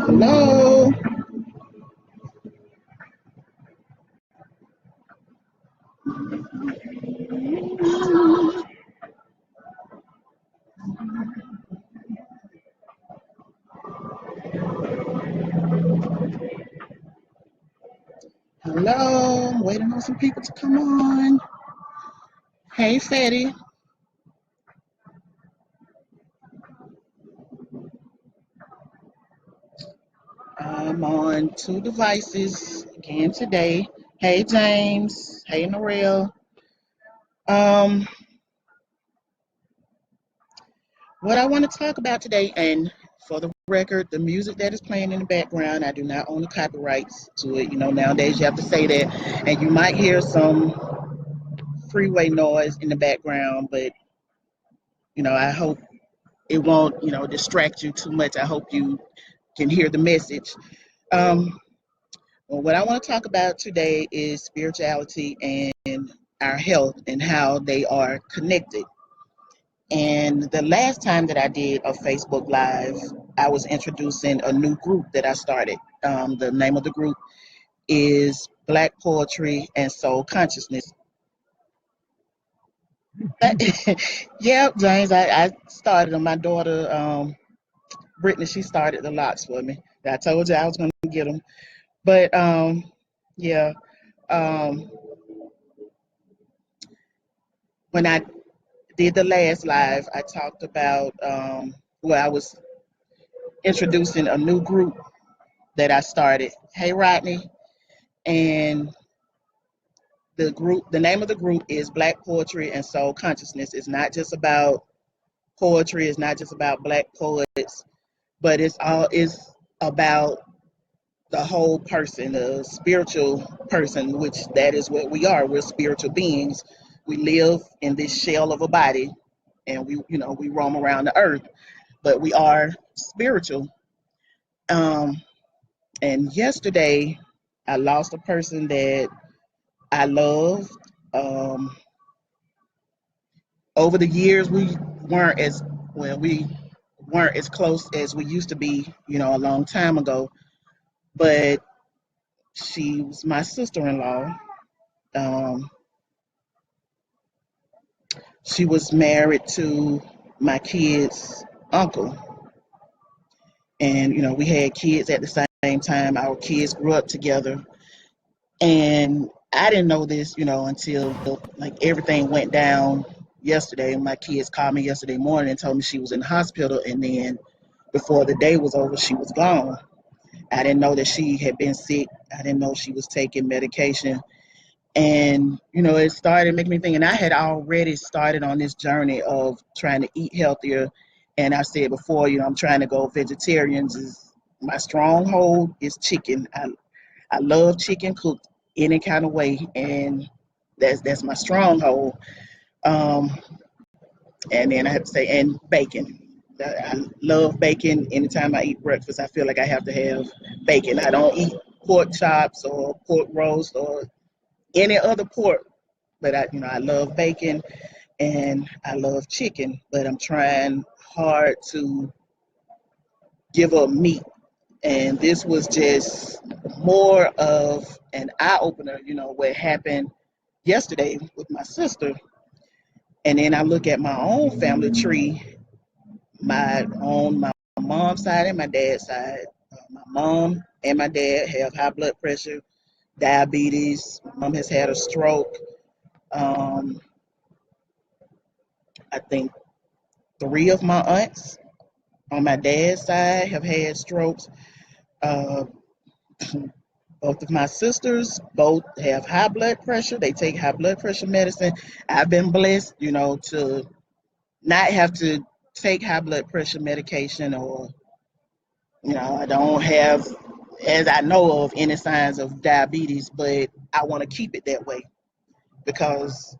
Hello. Hello. I'm waiting on some people to come on. Hey, Fatty. I'm on two devices again today. Hey, James. Hey, Narelle. Um, what I want to talk about today, and for the record, the music that is playing in the background, I do not own the copyrights to it. You know, nowadays you have to say that, and you might hear some freeway noise in the background, but I hope it won't, distract you too much. I hope you can hear the message. Um, well, what I want to talk about today is spirituality and our health and how they are connected. And the last time that I did a Facebook Live, I was introducing a new group that I started. The name of the group is Black Poetry and Soul Consciousness. Yeah, James, I started them. My daughter, Brittany, she started the locks for me. I told you I was going to get them. But yeah, um, when I did the last live, I talked about I was introducing a new group that I started. Hey, Rodney, and the name of the group is Black Poetry and Soul Consciousness. It's not just about poetry. It's not just about Black poets, but it's about the whole person, the spiritual person, which that is what we are. We're spiritual beings. We live in this shell of a body, and we roam around the earth, but we are spiritual. Um, and yesterday, I lost a person that I loved. Um, Over the years, weren't as we weren't as close as we used to be, a long time ago. But she was my sister-in-law. Um, she was married to my kid's uncle, and we had kids at the same time. Our kids grew up together, and I didn't know this, until like everything went down yesterday. My kids called me yesterday morning and told me she was in the hospital, and then before the day was over, she was gone. I didn't know that she had been sick. I didn't know she was taking medication. And, it started making me think, and I had already started on this journey of trying to eat healthier. And I said before, I'm trying to go vegetarian. My stronghold is chicken. I love chicken cooked any kind of way, and that's my stronghold. Um, and then I have to say, and bacon. I love bacon. Anytime I eat breakfast, I feel like I have to have bacon. I don't eat pork chops or pork roast or any other pork, but I love bacon and I love chicken. But I'm trying hard to give up meat, and this was just more of an eye opener. What happened yesterday with my sister, and then I look at my own family tree, my mom's side and my dad's side. My mom and my dad have high blood pressure, diabetes. My mom has had a stroke. Um, I think three of my aunts on my dad's side have had strokes. Uh, both of my sisters both have high blood pressure. They take high blood pressure medicine. I've been blessed, to not have to take high blood pressure medication, or I don't have, as I know of, any signs of diabetes, but I want to keep it that way because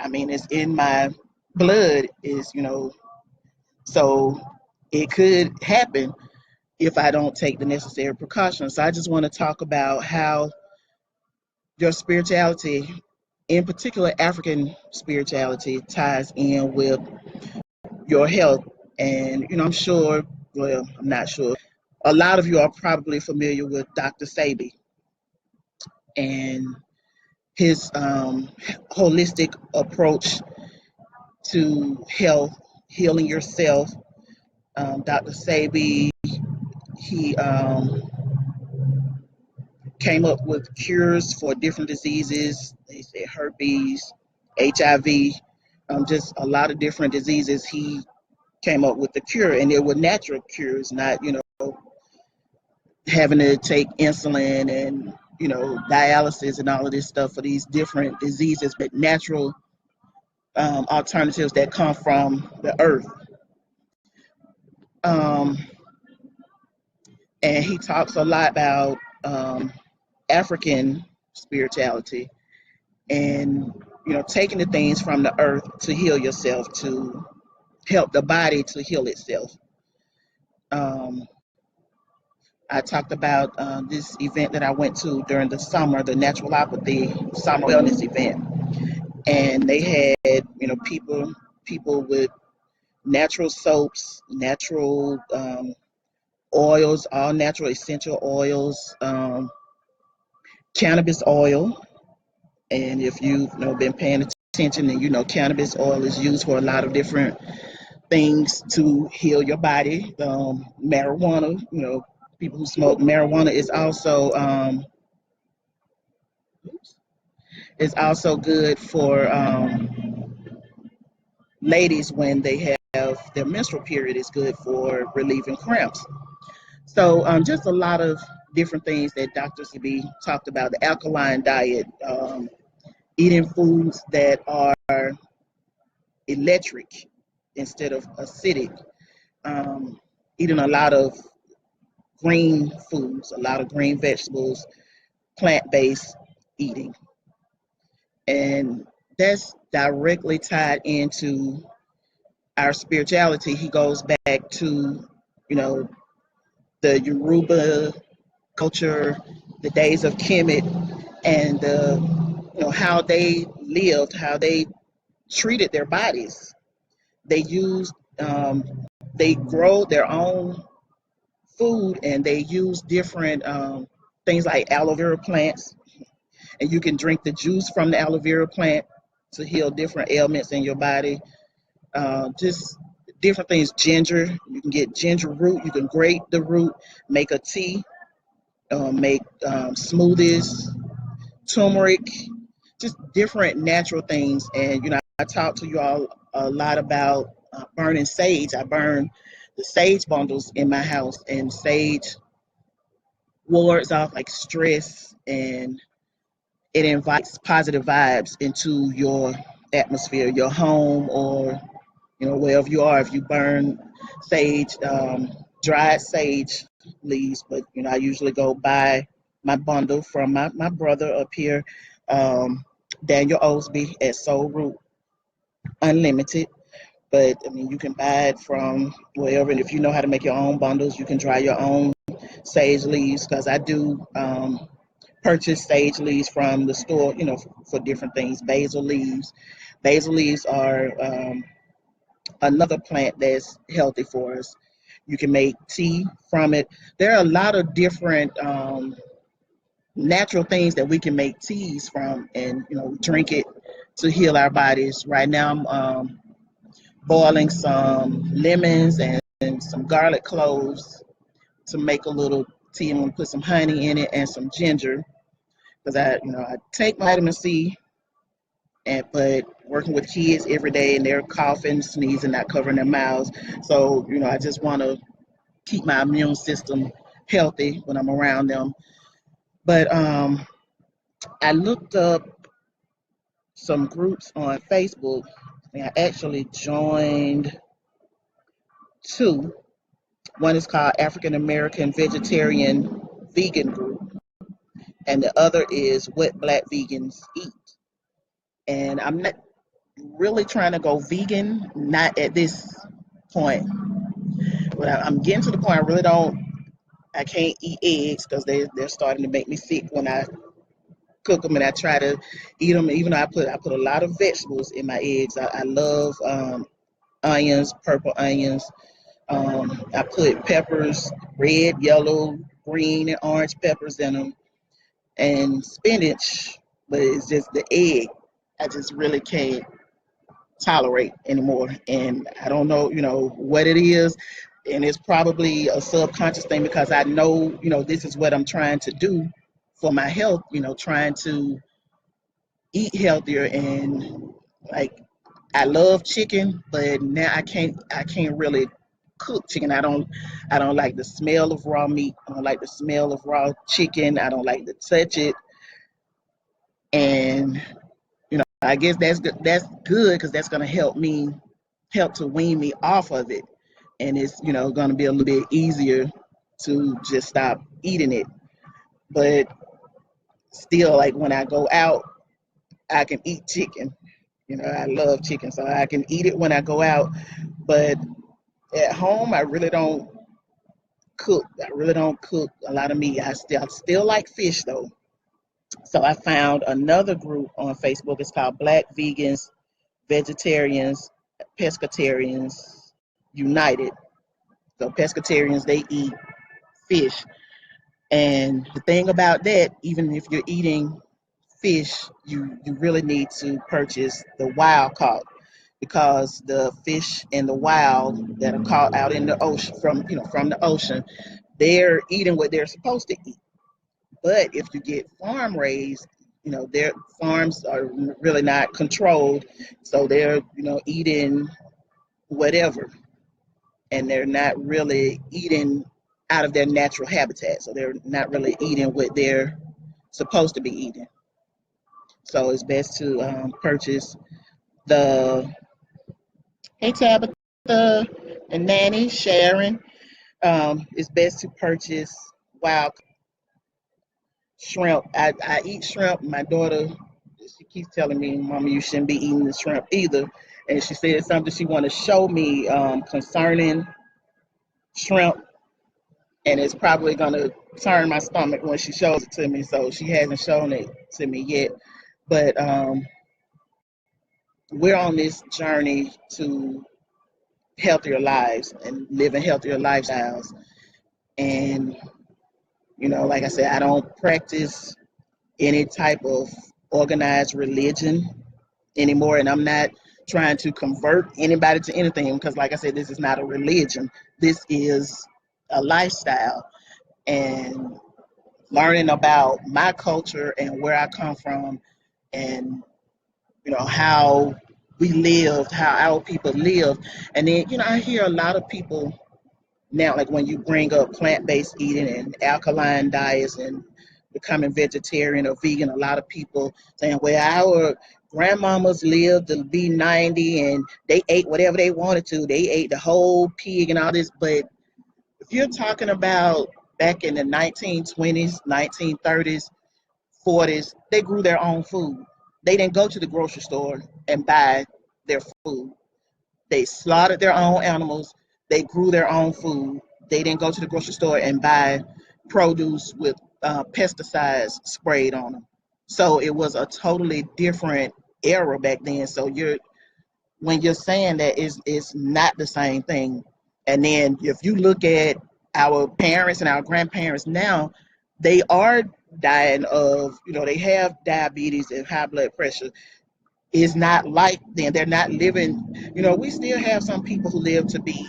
it's in my blood, is so it could happen if I don't take the necessary precautions. So I just want to talk about how your spirituality in particular, African spirituality ties in with your health. And, I'm sure, well, I'm not sure, a lot of you are probably familiar with Dr. Sabi and his holistic approach to health, healing yourself. Dr. Sabi, he came up with cures for different diseases. They said herpes, HIV, just a lot of different diseases. He came up with the cure, and they were natural cures, not having to take insulin and dialysis and all of this stuff for these different diseases, but natural alternatives that come from the earth. Um, and he talks a lot about African spirituality and taking the things from the earth to heal yourself, to help the body to heal itself. um, I talked about this event that I went to during the summer, the naturopathy summer wellness event, and they had people with natural soaps, natural oils, all natural essential oils, cannabis oil. And if you've been paying attention, then cannabis oil is used for a lot of different things to heal your body. Marijuana, people who smoke marijuana is also good for ladies when they have their menstrual period. Is good for relieving cramps. So just a lot of different things that Dr. CB talked about. The alkaline diet, eating foods that are electric instead of acidic, eating a lot of green foods, a lot of green vegetables, plant-based eating. And that's directly tied into our spirituality. He goes back to, the Yoruba culture, the days of Kemet, and how they lived, how they treated their bodies. They used, they grow their own food, and they use different things like aloe vera plants, and you can drink the juice from the aloe vera plant to heal different ailments in your body. Just different things. Ginger, you can get ginger root, you can grate the root, make a tea, make smoothies, turmeric, just different natural things. And I talked to you all a lot about burning sage. I burn the sage bundles in my house, and sage wards off like stress, and it invites positive vibes into your atmosphere, your home, or wherever you are. If you burn sage, dried sage leaves, but I usually go buy my bundle from my brother up here, Daniel Osby at Soul Root Unlimited. But I mean, you can buy it from wherever, and if you know how to make your own bundles, you can dry your own sage leaves. Because I do purchase sage leaves from the store, for different things. Basil leaves. Basil leaves are another plant that's healthy for us. You can make tea from it. There are a lot of different natural things that we can make teas from, and drink it to heal our bodies. Right now, I'm boiling some lemons and some garlic cloves to make a little tea. I'm gonna put some honey in it and some ginger, because I take vitamin C, but working with kids every day, and they're coughing, sneezing, not covering their mouths. So I just want to keep my immune system healthy when I'm around them. But I looked up some groups on Facebook, and I actually joined two. One is called African American Vegetarian Vegan Group, and the other is What Black Vegans Eat. And I'm not really trying to go vegan, not at this point, but I'm getting to the point I really don't. I can't eat eggs because they're starting to make me sick when I cook them and I try to eat them. Even though I put a lot of vegetables in my eggs. I love onions, purple onions. I put peppers, red, yellow, green, and orange peppers in them, and spinach. But it's just the egg. I just really can't tolerate anymore. And I don't know, what it is. And it's probably a subconscious thing because I know, this is what I'm trying to do for my health, trying to eat healthier. And like, I love chicken, but now I can't really cook chicken. I don't like the smell of raw meat. I don't like the smell of raw chicken. I don't like to touch it. And I guess that's good. That's good because that's gonna help to wean me off of it, and it's gonna be a little bit easier to just stop eating it. But still, like when I go out, I can eat chicken. I love chicken, so I can eat it when I go out. But at home, I really don't cook. I really don't cook a lot of meat. I still like fish though. So I found another group on Facebook. It's called Black Vegans, Vegetarians, Pescatarians United. So pescatarians, they eat fish. And the thing about that, even if you're eating fish, you really need to purchase the wild caught, because the fish in the wild that are caught out in the ocean from the ocean, they're eating what they're supposed to eat. But if you get farm raised, their farms are really not controlled, so they're eating whatever, and they're not really eating out of their natural habitat. So they're not really eating what they're supposed to be eating. So it's best to purchase the, hey Tabitha and Nanny, Sharon, it's best to purchase wild shrimp. I eat shrimp. My daughter, she keeps telling me, Mama, you shouldn't be eating the shrimp either. And she said something she want to show me concerning shrimp, and it's probably going to turn my stomach when she shows it to me. So she hasn't shown it to me yet. But we're on this journey to healthier lives and living healthier lifestyles. And, like I said, I don't practice any type of organized religion anymore. And I'm not trying to convert anybody to anything because, like I said, this is not a religion. This is a lifestyle. And learning about my culture and where I come from, and how we lived, how our people lived. And then I hear a lot of people now, like when you bring up plant-based eating and alkaline diets and becoming vegetarian or vegan, a lot of people saying, well, our grandmamas lived to be 90 and they ate whatever they wanted to. They ate the whole pig and all this. But if you're talking about back in the 1920s, 1930s, 40s, they grew their own food. They didn't go to the grocery store and buy their food. They slaughtered their own animals. They grew their own food. They didn't go to the grocery store and buy produce with pesticides sprayed on them. So it was a totally different era back then. So when you're saying that, it's not the same thing. And then if you look at our parents and our grandparents now, they are dying of, they have diabetes and high blood pressure. It's not like then. They're not living, we still have some people who live to be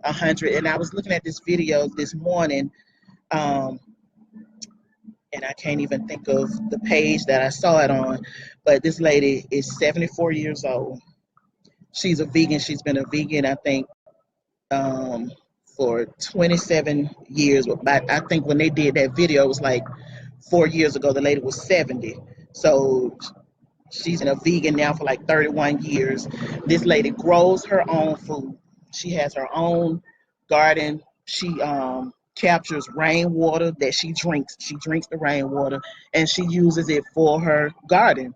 100. And I was looking at this video this morning, um, and I can't even think of the page that I saw it on, but this lady is 74 years old. She's a vegan. She's been a vegan, I think, um, for 27 years. But I think when they did that video, it was like 4 years ago. The lady was 70. So she's been a vegan now for like 31 years. This lady grows her own food. She has her own garden. She captures rainwater that she drinks. She drinks the rainwater and she uses it for her garden.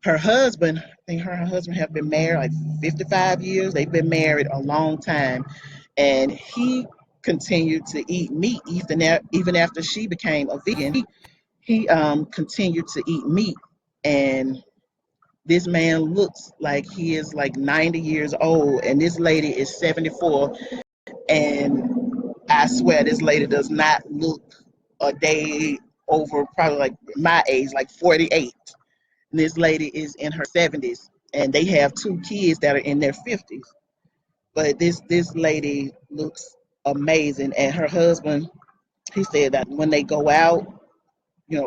Her husband, I think her and her husband have been married like 55 years. They've been married a long time. And he continued to eat meat even after she became a vegan. he continued to eat meat, and this man looks like he is like 90 years old, and this lady is 74. And I swear this lady does not look a day over probably like my age, like 48. And this lady is in her 70s, and they have two kids that are in their 50s. But this lady looks amazing, and her husband, he said that when they go out,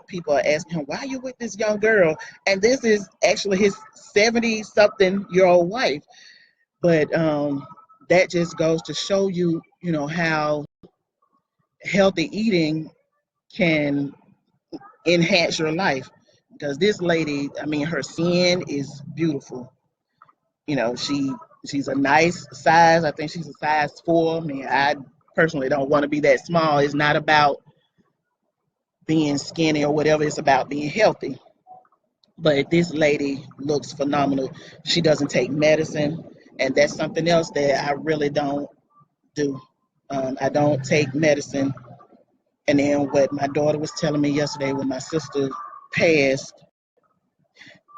people are asking him, why are you with this young girl? And this is actually his 70 something year old wife. But that just goes to show you, how healthy eating can enhance your life. Because this lady, I mean, her skin is beautiful. She's a nice size. I think she's a size 4. I mean, I personally don't want to be that small. It's not about being skinny or whatever. It's about being healthy. But this lady looks phenomenal. She doesn't take medicine, and that's something else that I really don't do. I don't take medicine. And then what my daughter was telling me yesterday when my sister passed,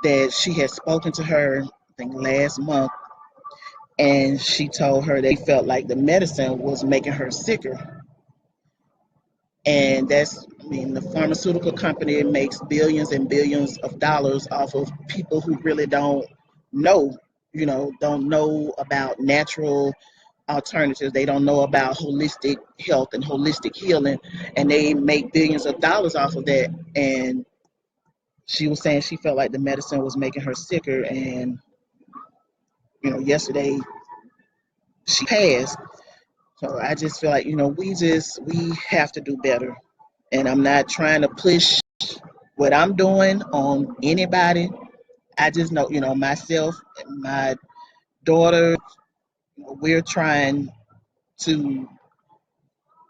that she had spoken to her, I think last month, and she told her they felt like the medicine was making her sicker. And I mean, the pharmaceutical company makes billions and billions of dollars off of people who really know, don't know about natural alternatives. They don't know about holistic health and holistic healing, and they make billions of dollars off of that. And she was saying she felt like the medicine was making her sicker. And, yesterday she passed. So I just feel like, we have to do better. And I'm not trying to push what I'm doing on anybody. I just know, myself and my daughter, we're trying to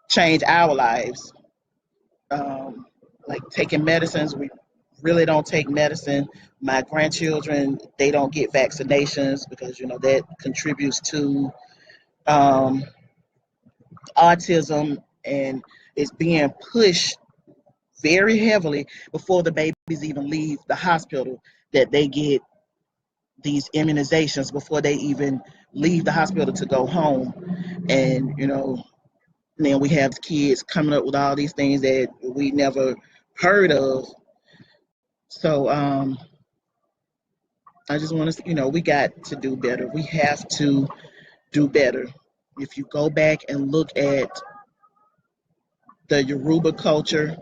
change our lives. Like taking medicines, we really don't take medicine. My grandchildren, they don't get vaccinations because, that contributes to um, autism, and it's being pushed very heavily before the babies even leave the hospital, that they get these immunizations before they even leave the hospital to go home. And then we have kids coming up with all these things that we never heard of. So I just want to, we got to do better. We have to do better. If you go back and look at the Yoruba culture,